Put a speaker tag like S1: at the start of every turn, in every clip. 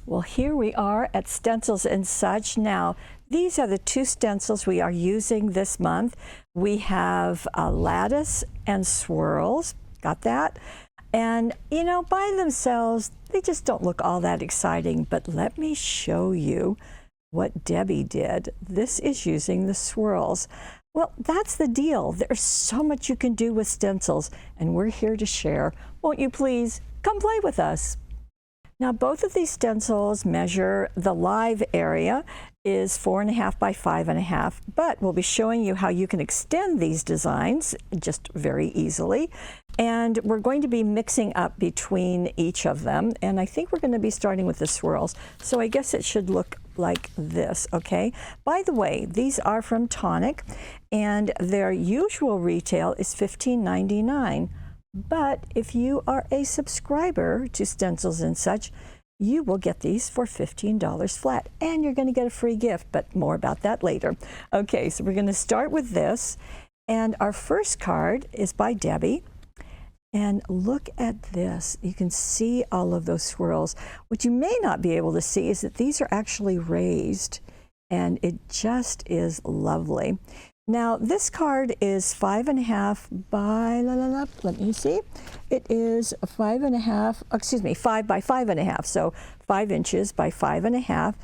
S1: Well, here we are at Stencils and Such. Now, these are the two stencils we are using this month. We have Lattice and Swirls. Got that? And, you know, by themselves, they just don't look all that exciting. But let me show you what Debbie did. This is using the Swirls. Well, that's the deal. There's so much you can do with stencils, and we're here to share. Won't you please come play with us? Now, both of these stencils measure the live area is 4.5 by 5.5, but we'll be showing you how you can extend these designs just very easily. And we're going to be mixing up between each of them. And I think we're going to be starting with the Swirls. So I guess it should look like this, okay? By the way, these are from Tonic, and their usual retail is $15.99. But if you are a subscriber to Stencils and Such, you will get these for $15 flat, and you're going to get a free gift, but more about that later. Okay, so we're going to start with this, and our first card is by Debbie. And look at this. You can see all of those swirls. What you may not be able to see is that these are actually raised, and it just is lovely. Now, this card is 5.5 by, let me see. It is 5.5, excuse me, 5 by 5.5, so 5 inches by 5.5.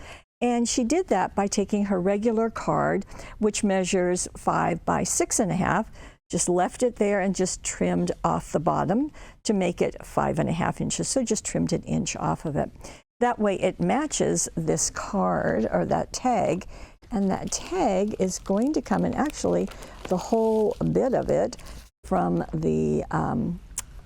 S1: And she did that by taking her regular card, which measures 5 by 6.5, just left it there and just trimmed off the bottom to make it 5.5 inches. So just trimmed an inch off of it. That way it matches this card, or that tag. And that tag is going to come in, actually the whole bit of it from the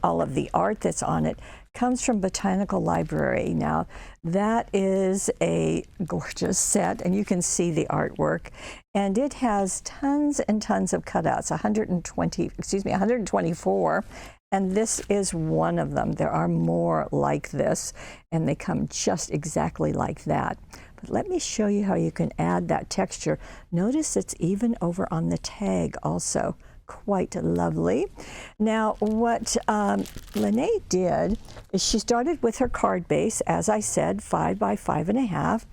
S1: all of the art that's on it comes from Botanical Library. Now that is a gorgeous set, and you can see the artwork, and it has tons and tons of cutouts, 124, and this is one of them. There are more like this, and they come just exactly like that. But let me show you how you can add that texture. Notice it's even over on the tag also. Quite lovely. Now, what Lene did is she started with her card base, as I said, 5 by 5.5,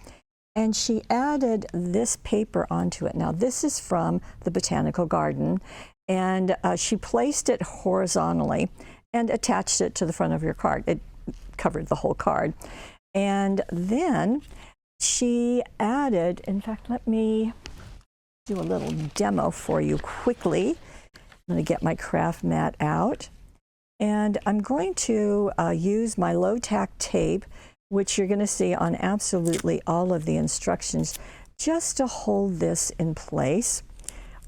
S1: and she added this paper onto it. Now, this is from the Botanical Garden, and she placed it horizontally and attached it to the front of your card. It covered the whole card. And then she added, in fact, let me do a little demo for you quickly. I'm going to get my craft mat out, and I'm going to use my low tack tape, which you're going to see on absolutely all of the instructions, just to hold this in place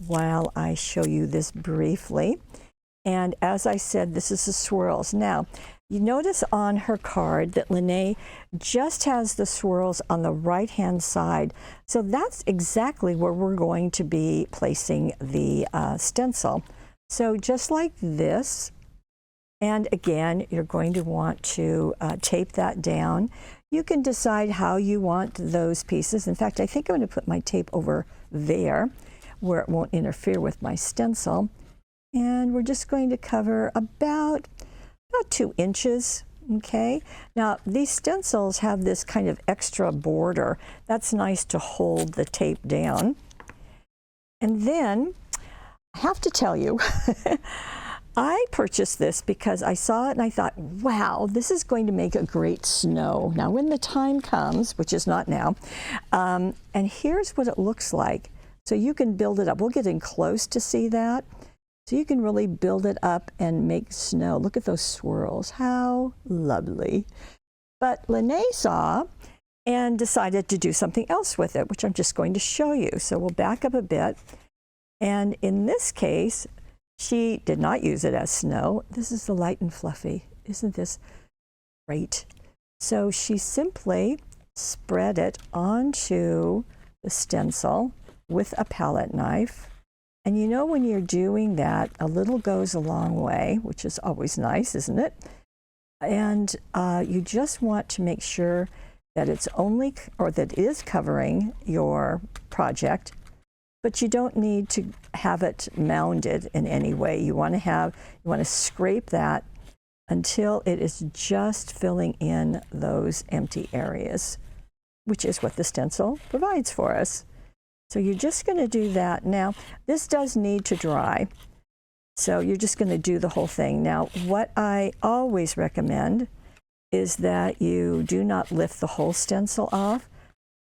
S1: while I show you this briefly. And as I said, this is the Swirls. Now, you notice on her card that Lene just has the swirls on the right-hand side. So that's exactly where we're going to be placing the stencil. So just like this, and again, you're going to want to tape that down. You can decide how you want those pieces. In fact, I think I'm going to put my tape over there where it won't interfere with my stencil. And we're just going to cover about 2 inches, okay? Now, these stencils have this kind of extra border. That's nice to hold the tape down. And then, I have to tell you, I purchased this because I saw it and I thought, wow, this is going to make a great snow. Now, when the time comes, which is not now, and here's what it looks like. So you can build it up. We'll get in close to see that. So you can really build it up and make snow. Look at those swirls. How lovely. But Lene saw and decided to do something else with it, which I'm just going to show you. So we'll back up a bit. And in this case, she did not use it as snow. This is the light and fluffy. Isn't this great? So she simply spread it onto the stencil with a palette knife. And you know, when you're doing that, a little goes a long way, which is always nice, isn't it? And you just want to make sure that it's only, or that it is covering your project, but you don't need to have it mounded in any way. You want to scrape that until it is just filling in those empty areas, which is what the stencil provides for us. So you're just going to do that. Now, this does need to dry, so you're just going to do the whole thing. Now, what I always recommend is that you do not lift the whole stencil off,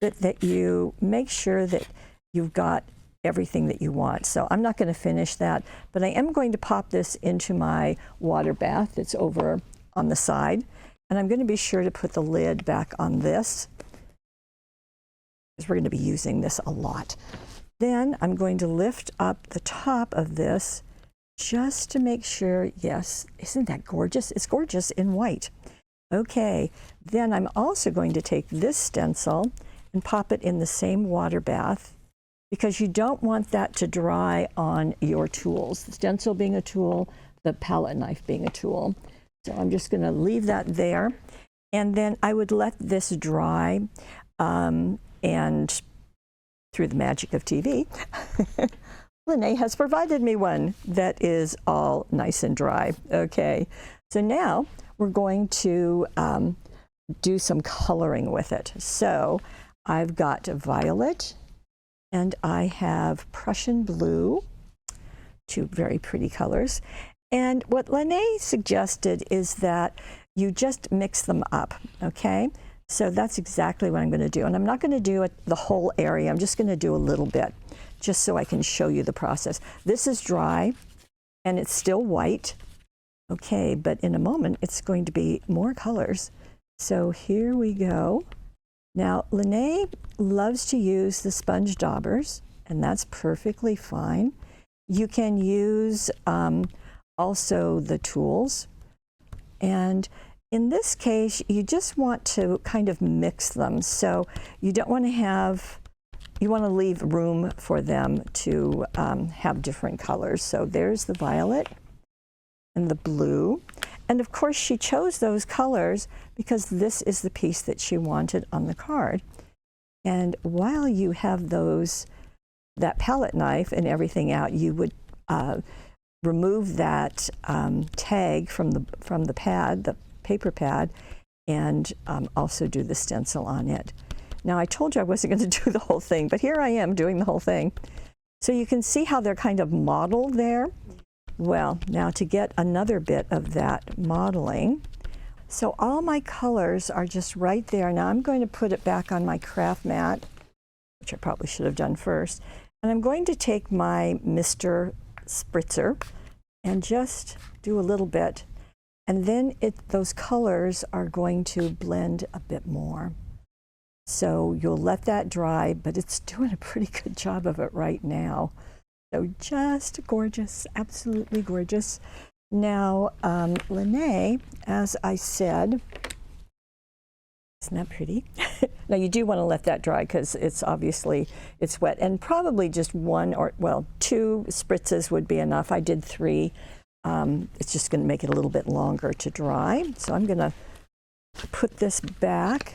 S1: but that you make sure that you've got everything that you want. So I'm not going to finish that, but I am going to pop this into my water bath that's over on the side, and I'm going to be sure to put the lid back on this, because we're going to be using this a lot. Then I'm going to lift up the top of this just to make sure, yes, isn't that gorgeous? It's gorgeous in white. Okay, then I'm also going to take this stencil and pop it in the same water bath, because you don't want that to dry on your tools. The stencil being a tool, the palette knife being a tool. So I'm just going to leave that there. And then I would let this dry, and through the magic of TV, Lene has provided me one that is all nice and dry. Okay, so now we're going to do some coloring with it. So I've got violet, and I have Prussian blue, two very pretty colors. And what Lene suggested is that you just mix them up, okay? So that's exactly what I'm going to do. And I'm not going to do it the whole area. I'm just going to do a little bit, just so I can show you the process. This is dry, and it's still white, okay? But in a moment, it's going to be more colors. So here we go. Now, Lene loves to use the sponge daubers, and that's perfectly fine. You can use also the tools. And in this case, you just want to kind of mix them. So you don't want to have, you want to leave room for them to have different colors. So there's the violet and the blue. And of course, she chose those colors because this is the piece that she wanted on the card. And while you have that palette knife and everything out, you would remove that tag from the pad, the paper pad, and also do the stencil on it. Now, I told you I wasn't going to do the whole thing, but here I am doing the whole thing. So you can see how they're kind of modeled there. Well, now to get another bit of that modeling, so all my colors are just right there. Now I'm going to put it back on my craft mat, which I probably should have done first, and I'm going to take my Mr. Spritzer and just do a little bit, and then those colors are going to blend a bit more. So you'll let that dry, but it's doing a pretty good job of it right now. So just gorgeous, absolutely gorgeous. Now, Lene, as I said, isn't that pretty? Now you do want to let that dry because it's obviously, it's wet, and probably just one or, well, two spritzes would be enough. I did 3. It's just going to make it a little bit longer to dry. So I'm going to put this back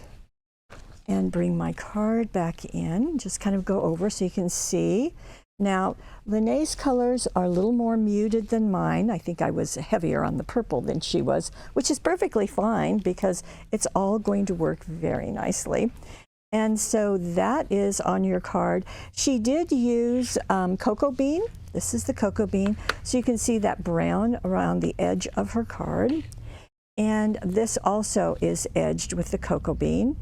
S1: and bring my card back in, just kind of go over so you can see. Now, Lene's colors are a little more muted than mine. I think I was heavier on the purple than she was, which is perfectly fine because it's all going to work very nicely. And so that is on your card. She did use cocoa bean. This is the cocoa bean. So you can see that brown around the edge of her card. And this also is edged with the cocoa bean.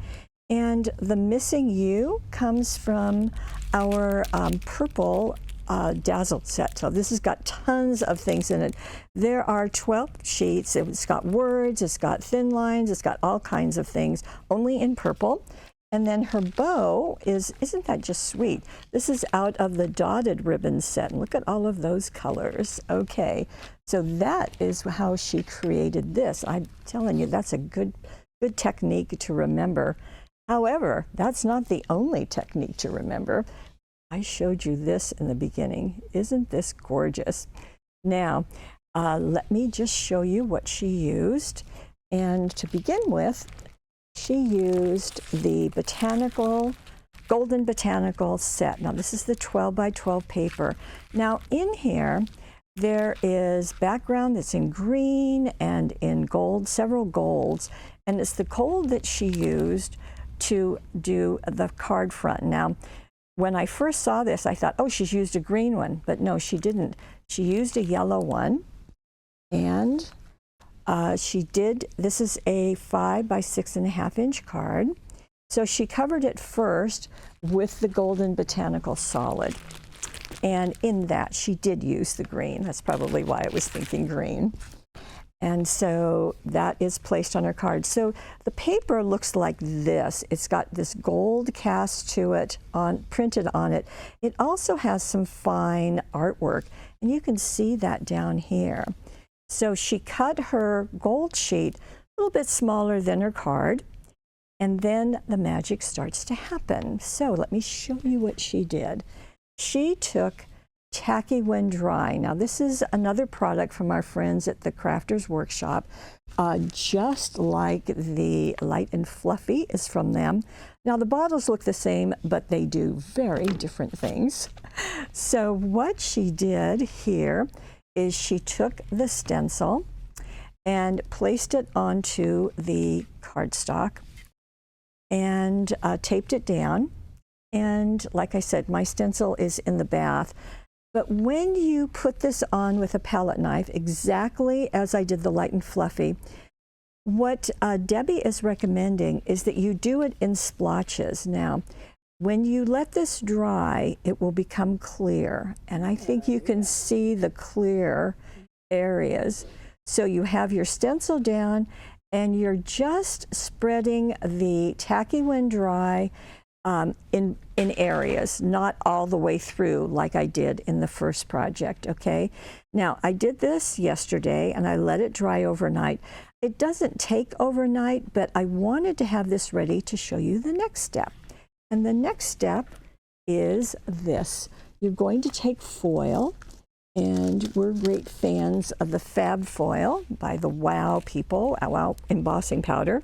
S1: And the missing U comes from our purple Dazzled set. So this has got tons of things in it. There are 12 sheets. It's got words, it's got thin lines, it's got all kinds of things, only in purple. And then her bow isn't that just sweet? This is out of the dotted ribbon set. And look at all of those colors. Okay, so that is how she created this. I'm telling you, that's a good technique to remember. However, that's not the only technique to remember. I showed you this in the beginning. Isn't this gorgeous? Now, let me just show you what she used. And to begin with, she used the Golden Botanical set. Now, this is the 12 by 12 paper. Now, in here, There is background that's in green and in gold, several golds, and it's the gold that she used to do the card front. Now, when I first saw this, I thought, oh, she's used a green one, but no, she didn't. She used a yellow one, and this is a 5 by 6.5 inch card. So she covered it first with the golden botanical solid. And in that, she did use the green. That's probably why I was thinking green. And so that is placed on her card. So the paper looks like this. It's got this gold cast to it, printed on it. It also has some fine artwork, and you can see that down here. So she cut her gold sheet a little bit smaller than her card, and then the magic starts to happen. So let me show you what she did. She took Tacky When Dry. Now this is another product from our friends at the Crafters Workshop, just like the Light and Fluffy is from them. Now the bottles look the same, but they do very different things. So what she did here is she took the stencil and placed it onto the cardstock and taped it down. And like I said, my stencil is in the bath. But when you put this on with a palette knife, exactly as I did the Light and Fluffy, what Debbie is recommending is that you do it in splotches. Now, when you let this dry, it will become clear. And I think you can see the clear areas. So you have your stencil down, and you're just spreading the Tacky When Dry in areas, not all the way through like I did in the first project, okay? Now, I did this yesterday and I let it dry overnight. It doesn't take overnight, but I wanted to have this ready to show you the next step. And the next step is this. You're going to take foil, and we're great fans of the Fab Foil by the Wow people, Wow embossing powder.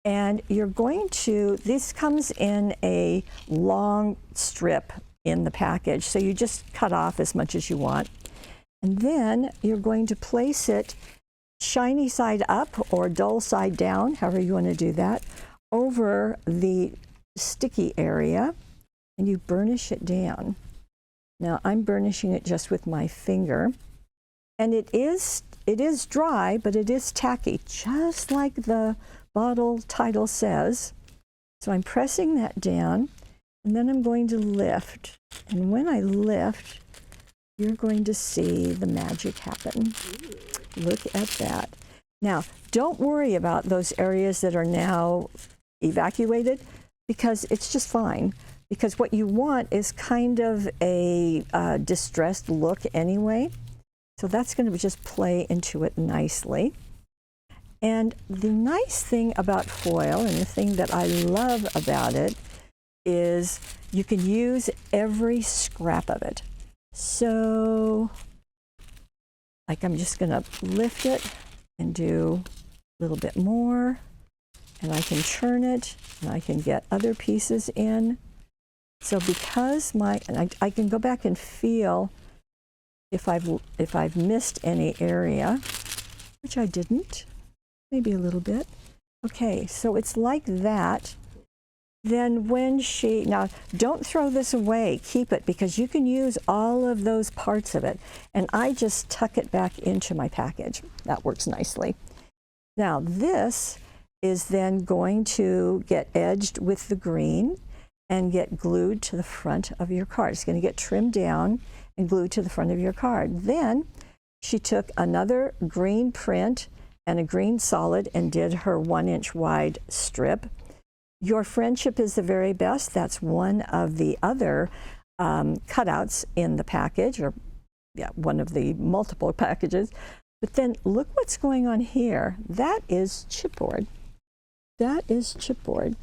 S1: And you're going to, this comes in a long strip in the package, so you just cut off as much as you want. And then you're going to place it shiny side up or dull side down, however you want to do that, over the sticky area, and you burnish it down. Now I'm burnishing it just with my finger, and it is dry, but it is tacky, just like the bottle title says. So I'm pressing that down, and then I'm going to lift. And when I lift, you're going to see the magic happen. Look at that. Now, don't worry about those areas that are now evacuated, because it's just fine. Because what you want is kind of a distressed look anyway. So that's going to just play into it nicely. And the nice thing about foil, and the thing that I love about it, is you can use every scrap of it. So, like, I'm just going to lift it and do a little bit more, and I can turn it, and I can get other pieces in. So because I can go back and feel if I've missed any area, which I didn't. Maybe a little bit. Okay, so it's like that. Then when now don't throw this away, keep it, because you can use all of those parts of it. And I just tuck it back into my package. That works nicely. Now this is then going to get edged with the green and get glued to the front of your card. It's going to get trimmed down and glued to the front of your card. Then she took another green print and a green solid and did her 1-inch wide strip. Your Friendship is the Very Best. That's one of the other cutouts in the package, or yeah, one of the multiple packages. But then look what's going on here. That is chipboard. That is chipboard.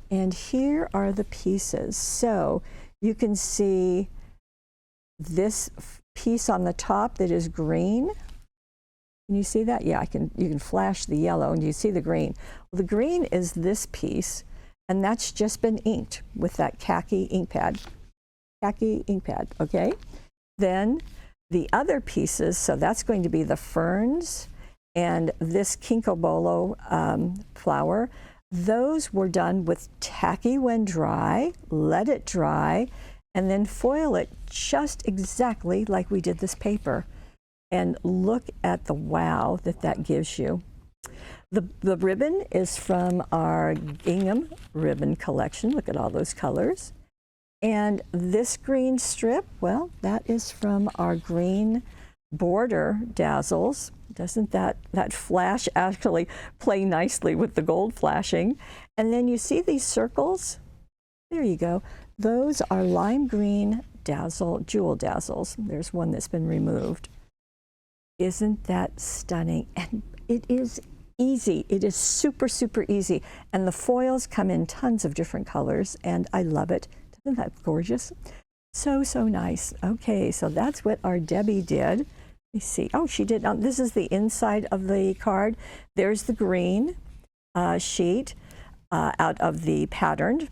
S1: And here are the pieces. So you can see this piece on the top that is green. Can you see that? Yeah, you can flash the yellow and you see the green. Well, the green is this piece, and that's just been inked with that khaki ink pad. Khaki ink pad, okay? Then The other pieces, so that's going to be the ferns and this Kinkobolo flower. Those were done with tacky when dry, let it dry, and then foil it just exactly like we did this paper. And look at the wow that that gives you. The ribbon is from our gingham ribbon collection. Look at all those colors. And this green strip, well, that is from our green border dazzles. Doesn't that flash actually play nicely with the gold flashing? And then you see these circles? There you go. Those are lime green dazzle, jewel dazzles. There's one that's been removed. Isn't that stunning? And it is easy. It is super, super easy. And the foils come in tons of different colors, and I love it. Isn't that gorgeous? So, so nice. Okay, so that's what our Debbie did. Let me see. Oh, she did. This is the inside of the card. There's the green sheet out of the patterned.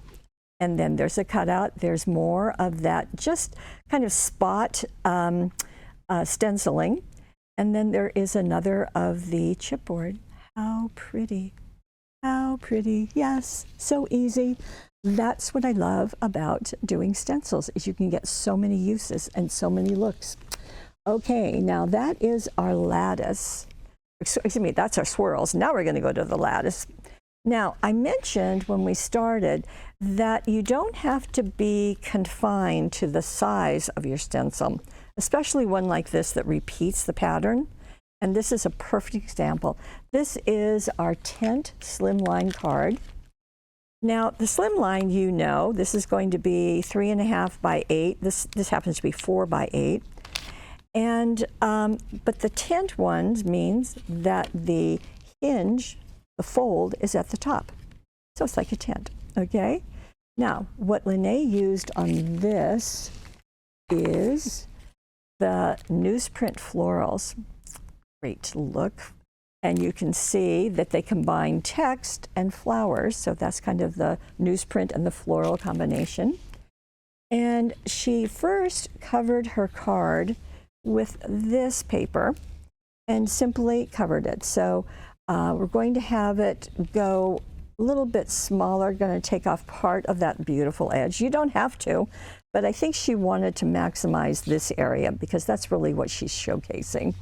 S1: And then there's a cutout. There's more of that just kind of spot stenciling. And then there is another of the chipboard. How pretty. How pretty. Yes, so easy. That's what I love about doing stencils, is you can get so many uses and so many looks. Okay, now that is our lattice. Excuse me, that's our swirls. Now we're going to go to the lattice. Now, I mentioned when we started that you don't have to be confined to the size of your stencil, especially one like this that repeats the pattern. And this is a perfect example. This is our tent slimline card. Now, the slimline, you know, this is going to be 3.5 by 8. This happens to be 4 by 8. And, but the tent ones means that the hinge, the fold, is at the top. So it's like a tent, okay? Now, what Lene used on this is the newsprint florals. Great look. And you can see that they combine text and flowers. So that's kind of the newsprint and the floral combination. And she first covered her card with this paper and simply covered it. So we're going to have it go a little bit smaller, going to take off part of that beautiful edge. You don't have to, but I think she wanted to maximize this area because that's really what she's showcasing.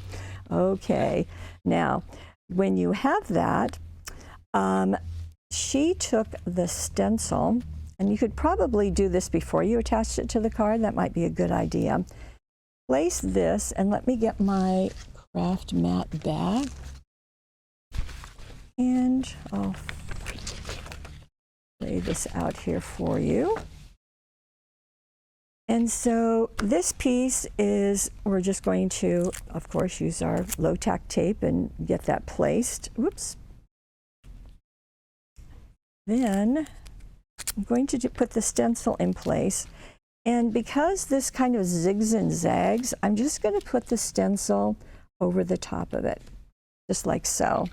S1: Okay, now when you have that, she took the stencil, and you could probably do this before you attached it to the card. That might be a good idea. Place this, and let me get my craft mat back. And I'll lay this out here for you. And so this piece is, we're just going to, of course, use our low-tack tape and get that placed. Oops. Then I'm going to put the stencil in place. And because this kind of zigs and zags, I'm just going to put the stencil over the top of it, just like so.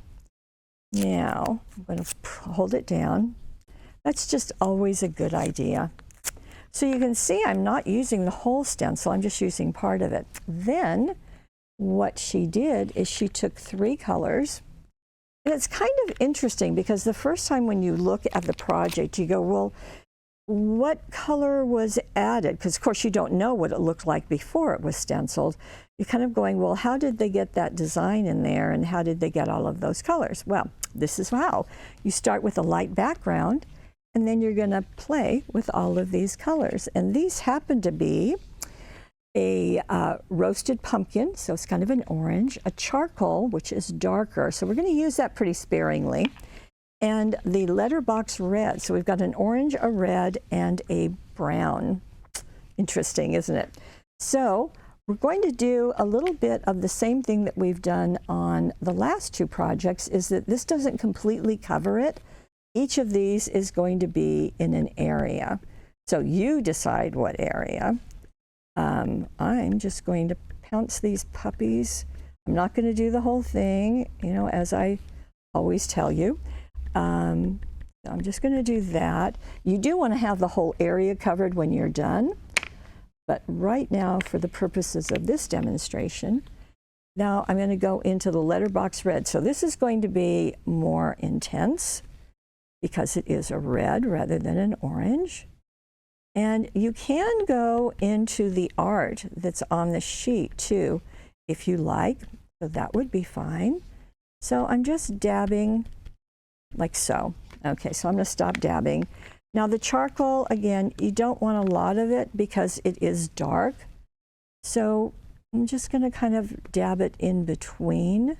S1: Now, I'm going to hold it down. That's just always a good idea. So you can see I'm not using the whole stencil, I'm just using part of it. Then what she did is she took 3 colors. And it's kind of interesting because the first time when you look at the project, you go, well, what color was added? Because of course you don't know what it looked like before it was stenciled. You're kind of going, well, how did they get that design in there and how did they get all of those colors? Well, this is how. You start with a light background, and then you're going to play with all of these colors. And these happen to be a roasted pumpkin, so it's kind of an orange, a charcoal, which is darker, so we're going to use that pretty sparingly, and the letterbox red. So we've got an orange, a red, and a brown. Interesting, isn't it? So we're going to do a little bit of the same thing that we've done on the last 2 projects, is that this doesn't completely cover it. Each of these is going to be in an area. So you decide what area. I'm just going to pounce these puppies. I'm not going to do the whole thing, you know, as I always tell you. I'm just going to do that. You do want to have the whole area covered when you're done, But right now, for the purposes of this demonstration, now I'm going to go into the letterbox red. So this is going to be more intense because it is a red rather than an orange. And you can go into the art that's on the sheet too, if you like. So that would be fine. So I'm just dabbing like so. Okay, so I'm going to stop dabbing. Now the charcoal, again, you don't want a lot of it because it is dark. So I'm just going to kind of dab it in between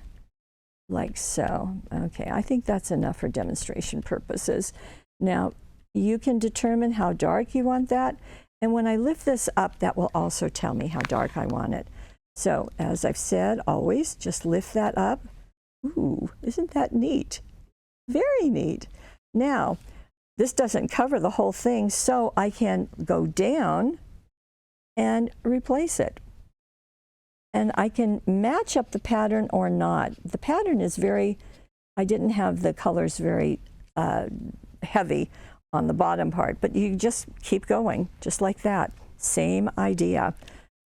S1: like so. Okay, I think that's enough for demonstration purposes. Now you can determine how dark you want that. And when I lift this up, that will also tell me how dark I want it. So as I've said, always just lift that up. Ooh, isn't that neat? Very neat. Now, this doesn't cover the whole thing, so I can go down and replace it. And I can match up the pattern or not. The pattern is very, I didn't have the colors very heavy on the bottom part, but you just keep going, just like that. Same idea.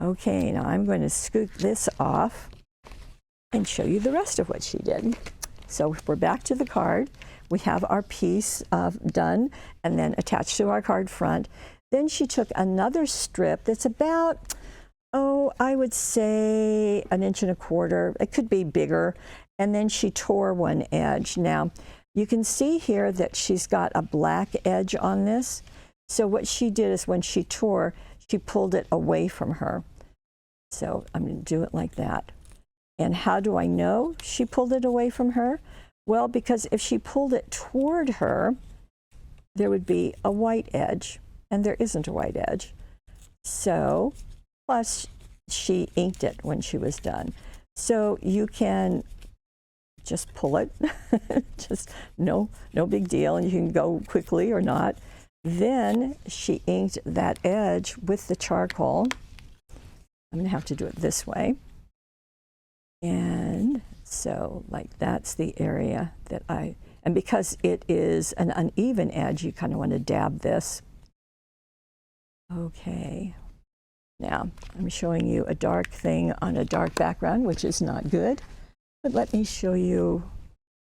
S1: Okay, now I'm going to scoop this off and show you the rest of what she did. So we're back to the card. We have our piece done and then attached to our card front. Then she took another strip that's about, oh, I would say 1.25 inches. It could be bigger. And then she tore one edge. Now, you can see here that she's got a black edge on this. So what she did is when she tore, she pulled it away from her. So I'm going to do it like that. And how do I know she pulled it away from her? Well, because if she pulled it toward her, there would be a white edge, and there isn't a white edge. So, plus she inked it when she was done. So you can just pull it, just no big deal, and you can go quickly or not. Then she inked that edge with the charcoal. I'm gonna have to do it this way. And so like that's the area that and because it is an uneven edge, you kind of want to dab this. Okay, now I'm showing you a dark thing on a dark background, which is not good, but let me show you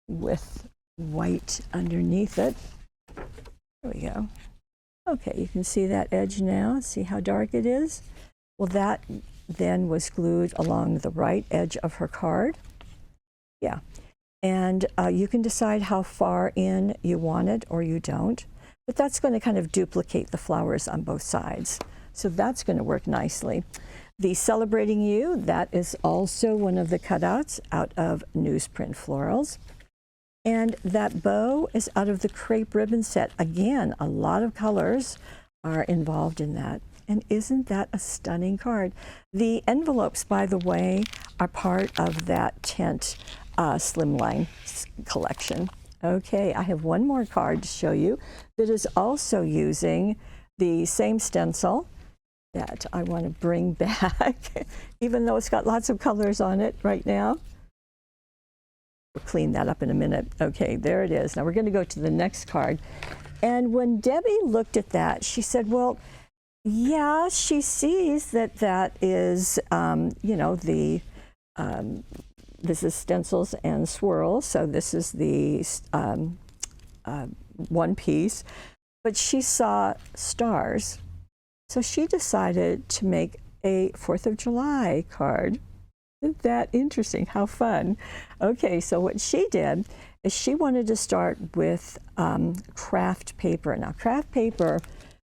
S1: with white underneath it. There we go. Okay, you can see that edge now. See how dark it is? Well, that then was glued along the right edge of her card. Yeah, and you can decide how far in you want it or you don't, but that's going to kind of duplicate the flowers on both sides. So that's going to work nicely. The Celebrating You, that is also one of the cutouts out of Newsprint Florals. And that bow is out of the crepe ribbon set. Again, a lot of colors are involved in that. And isn't that a stunning card? The envelopes, by the way, are part of that Tent Slimline collection. Okay, I have one more card to show you that is also using the same stencil that I want to bring back, even though it's got lots of colors on it right now. We'll clean that up in a minute. Okay, there it is. Now we're going to go to the next card. And when Debbie looked at that, she said, well, yeah, she sees that that is, you know, the, this is Stencils and Swirls, so this is the one piece, but she saw stars. So she decided to make a 4th of July card. Isn't that interesting? How fun. Okay, so what she did is she wanted to start with craft paper. Now, craft paper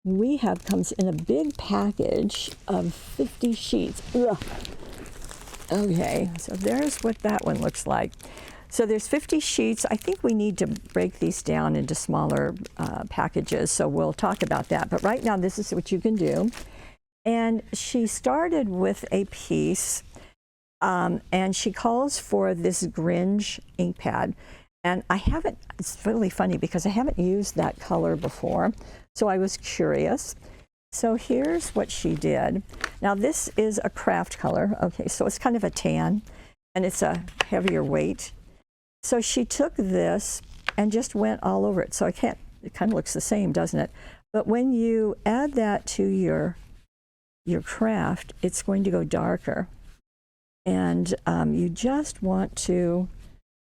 S1: we have comes in a big package of 50 sheets. Ugh. Okay, so there's what that one looks like. So there's 50 sheets. I think we need to break these down into smaller packages, so we'll talk about that. But right now, this is what you can do. And she started with a piece, and she calls for this Gringe ink pad. And I haven't, it's really funny because I haven't used that color before, so I was curious. So here's what she did. Now this is a craft color, okay, so it's kind of a tan, and it's a heavier weight. So she took this and just went all over it. So it kind of looks the same, doesn't it? But when you add that to your your craft, it's going to go darker. And you just want to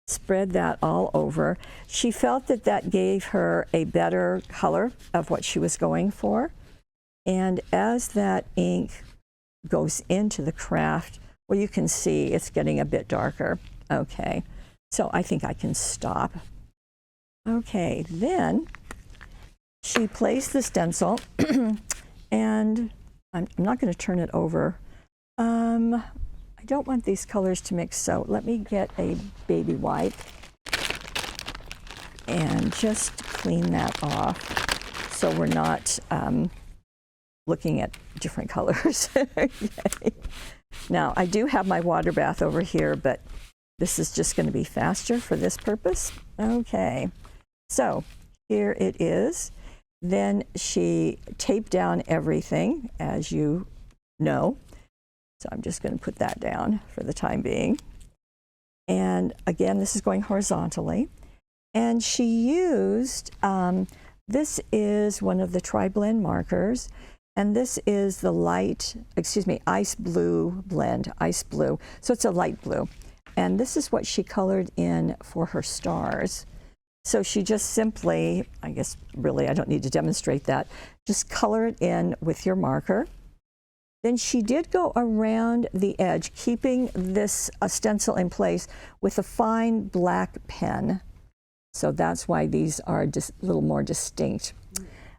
S1: spread that all over. She felt that that gave her a better color of what she was going for. And as that ink goes into the craft, well, you can see it's getting a bit darker. Okay, so I think I can stop. Okay, then she placed the stencil and I'm not going to turn it over. I don't want these colors to mix, so let me get a baby wipe and just clean that off so we're not looking at different colors. Okay. Now, I do have my water bath over here, but this is just going to be faster for this purpose. Okay, so here it is. Then she taped down everything, as you know. So I'm just going to put that down for the time being. And again, this is going horizontally. And she used, this is one of the tri-blend markers. And this is the ice blue blend, ice blue. So it's a light blue. And this is what she colored in for her stars. So she just simply, I guess really I don't need to demonstrate that, just color it in with your marker. Then she did go around the edge, keeping this stencil in place with a fine black pen. So that's why these are just a little more distinct.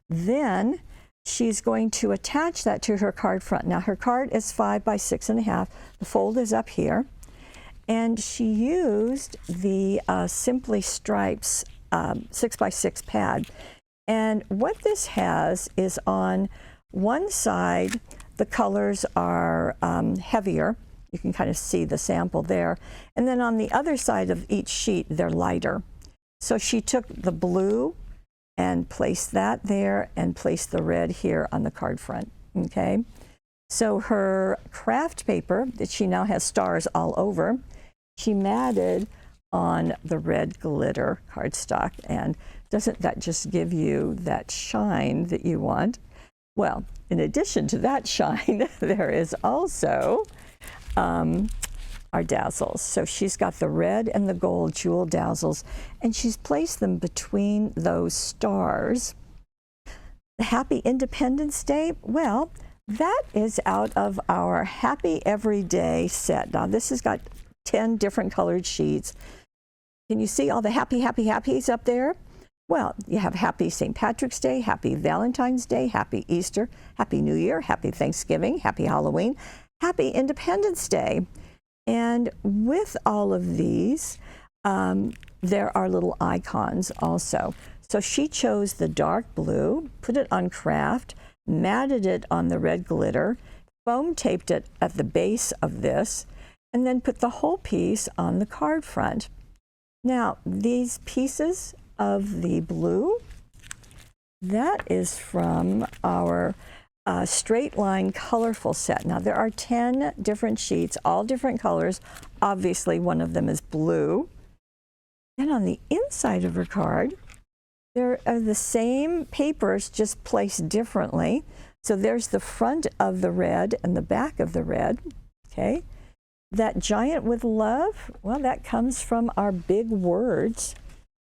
S1: Then she's going to attach that to her card front. Now her card is 5 by 6.5. The fold is up here. And she used the Simply Stripes 6 by 6 pad. And what this has is on one side, the colors are heavier. You can kind of see the sample there. And then on the other side of each sheet, they're lighter. So she took the blue and placed that there and placed the red here on the card front, okay? So her craft paper that she now has stars all over, she matted on the red glitter cardstock. And doesn't that just give you that shine that you want? Well, in addition to that shine, there is also our dazzles. So she's got the red and the gold jewel dazzles, and she's placed them between those stars. The Happy Independence Day, well, that is out of our Happy Everyday set. Now this has got 10 different colored sheets. Can you see all the happy, happy, happies up there? Well, you have Happy St. Patrick's Day, Happy Valentine's Day, Happy Easter, Happy New Year, Happy Thanksgiving, Happy Halloween, Happy Independence Day. And with all of these, there are little icons also. So she chose the dark blue, put it on craft, matted it on the red glitter, foam taped it at the base of this, and then put the whole piece on the card front. Now, these pieces of the blue, that is from our straight line colorful set. Now there are 10 different sheets, all different colors. Obviously one of them is blue. And on the inside of her card, there are the same papers just placed differently. So there's the front of the red and the back of the red, okay? That giant with love, well, that comes from our big words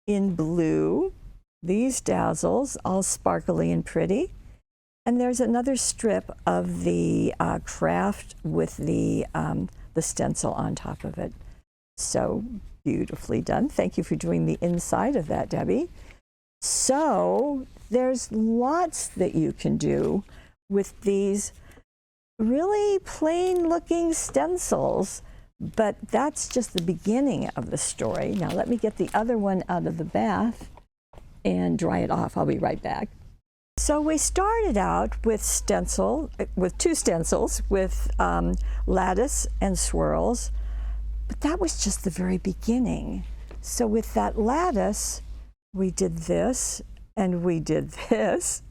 S1: in blue. These dazzles, all sparkly and pretty. And there's another strip of the craft with the stencil on top of it. So beautifully done. Thank you for doing the inside of that, Debbie. So there's lots that you can do with these really plain looking stencils, but that's just the beginning of the story. Now let me get the other one out of the bath and dry it off. I'll be right back. So we started out with two stencils with Lattice and Swirls, but that was just the very beginning. So with that Lattice, we did this and we did this.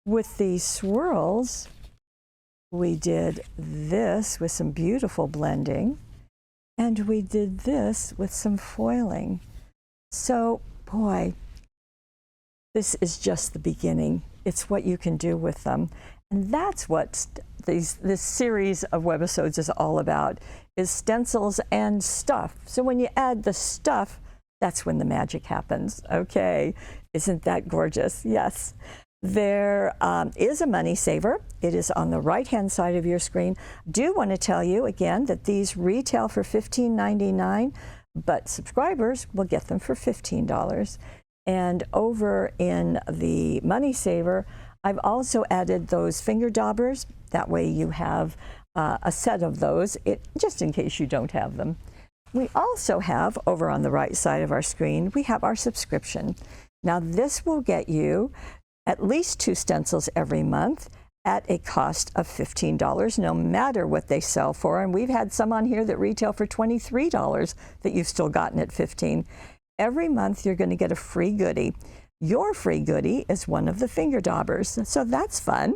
S1: With the Swirls, we did this with some beautiful blending, and we did this with some foiling. So, boy, this is just the beginning. It's what you can do with them. And that's what this series of webisodes is all about, is stencils and stuff. So when you add the stuff, that's when the magic happens. Okay, isn't that gorgeous? Yes. There is a money saver. It is on the right-hand side of your screen. Do want to tell you again that these retail for $15.99, but subscribers will get them for $15. And over in the money saver, I've also added those finger daubers. That way you have a set of those, just in case you don't have them. We also have, over on the right side of our screen, we have our subscription. Now this will get you at least 2 stencils every month at a cost of $15, no matter what they sell for. And we've had some on here that retail for $23 that you've still gotten at $15. Every month you're going to get a free goodie. Your free goodie is one of the finger daubers, so that's fun.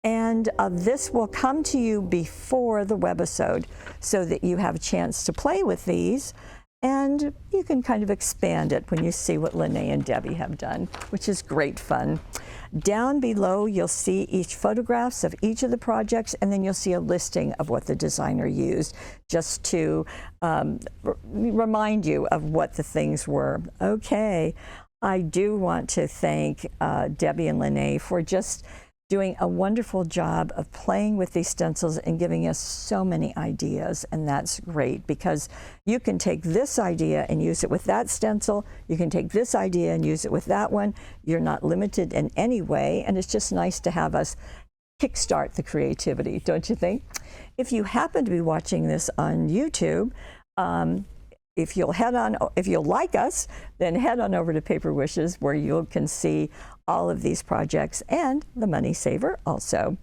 S1: And this will come to you before the webisode so that you have a chance to play with these, and you can kind of expand it when you see what Lene and Debbie have done, which is great fun. Down below, you'll see each photographs of each of the projects, and then you'll see a listing of what the designer used, just to remind you of what the things were. Okay, I do want to thank Debbie and Lene for just doing a wonderful job of playing with these stencils and giving us so many ideas, and that's great because you can take this idea and use it with that stencil, you can take this idea and use it with that one. You're not limited in any way, and it's just nice to have us kickstart the creativity, don't you think? If you happen to be watching this on YouTube, if you'll like us, then head on over to Paper Wishes, where you can see all of these projects and the money saver also.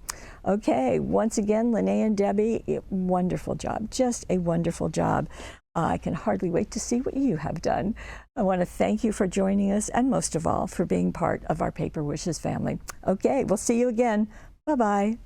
S1: Okay, once again, Lene and Debbie, wonderful job, just a wonderful job. I can hardly wait to see what you have done. I want to thank you for joining us, and most of all, for being part of our Paper Wishes family. Okay, we'll see you again. Bye-bye.